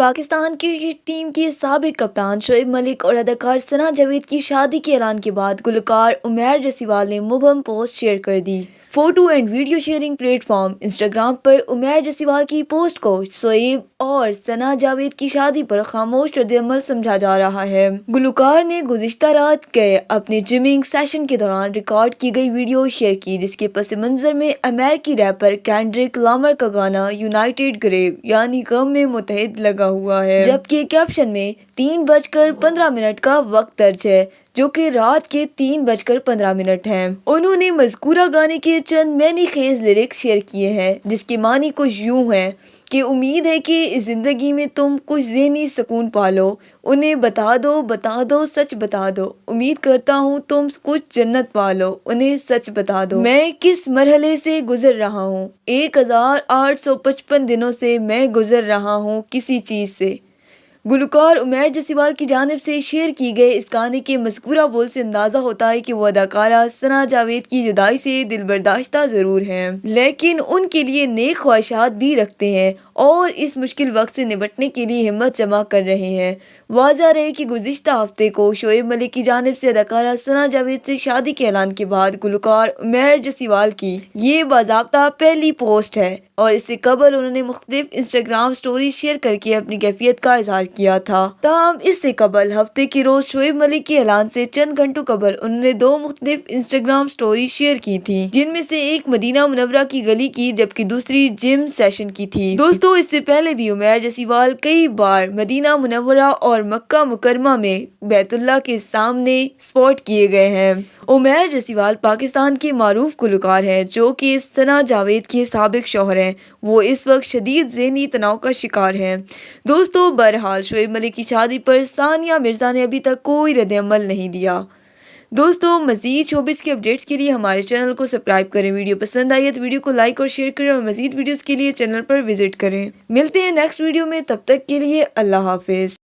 Pakistan cricket team کے سابق کپتان شعیب ملک اور اداکار ثنا جاوید کی شادی کے اعلان کے بعد گلوکار عمیر جسیوال نے مبہم پوسٹ شیئر کر دی۔ Photo and video sharing platform Instagram پر عمیر جسیوال کی پوسٹ کو شعیب اور ثنا جاوید کی شادی پر خاموش رد عمل سمجھا جا رہا ہے۔ گلوکار نے گزشتہ رات کے اپنے جمنگ سیشن کے دوران ریکارڈ کی گئی ویڈیو شیئر کی، جس کے پس منظر میں امریکی ریپر کینڈرک لامر کا گانا یونائیٹڈ گریو یعنی غم میں متحد لگا ہوا ہے، جبکہ کیپشن میں 3:15 کا وقت درج ہے، جو کہ رات کے 3:15 ہیں۔ انہوں نے مذکورہ گانے کے چند معنی خیز لیرکس شیئر کیے ہیں، جس کے معنی کچھ یوں ہیں کہ امید ہے کہ اس زندگی میں تم کچھ ذہنی سکون پالو، انہیں بتا دو سچ بتا دو، امید کرتا ہوں تم کچھ جنت پالو، انہیں سچ بتا دو۔ میں کس مرحلے سے گزر رہا ہوں، 1855 دنوں سے میں گزر رہا ہوں کسی چیز سے۔ گلوکار عمیر جسیوال کی جانب سے شیئر کی گئے اس گانے کے مذکورہ بول سے اندازہ ہوتا ہے کہ وہ اداکارہ ثنا جاوید کی جدائی سے دل برداشتہ ضرور ہیں، لیکن ان کے لیے نیک خواہشات بھی رکھتے ہیں اور اس مشکل وقت سے نمٹنے کے لیے ہمت جمع کر رہے ہیں۔ واضح رہے کہ گزشتہ ہفتے کو شعیب ملک کی جانب سے اداکارہ ثنا جاوید سے شادی کے اعلان کے بعد گلوکار عمیر جسیوال کی یہ باضابطہ پہلی پوسٹ ہے، اور اس سے قبل انہوں نے مختلف انسٹاگرام سٹوریز شیئر کر کے اپنی کیفیت کا اظہار کیا تھا۔ تاہم اس سے قبل ہفتے کے روز شعیب ملک کے اعلان سے چند گھنٹوں قبل انہوں نے 2 مختلف انسٹاگرام سٹوریز شیئر کی تھیں، جن میں سے ایک مدینہ منورہ کی گلی کی جبکہ دوسری جم سیشن کی تھی۔ دوستو، اس سے پہلے بھی عمیر جسیوال کئی بار مدینہ منورہ اور مکہ مکرمہ میں بیت اللہ کے سامنے سپاٹ کیے گئے ہیں۔ عمیر جسیوال پاکستان کے معروف گلوکار ہیں جو کہ ثنا جاوید کے سابق شوہر ہیں۔ وہ اس وقت شدید ذہنی تناؤ کا شکار ہیں۔ دوستو، بہرحال شعیب ملک کی شادی پر ثانیہ مرزا نے ابھی تک کوئی رد عمل نہیں دیا۔ دوستو، مزید شوبز کے اپڈیٹس کے لیے ہمارے چینل کو سبسکرائب کریں۔ ویڈیو پسند آئی ہے تو ویڈیو کو لائک اور شیئر کریں، اور مزید ویڈیوز کے لیے چینل پر وزٹ کریں۔ ملتے ہیں نیکسٹ ویڈیو میں، تب تک کے لیے اللہ حافظ۔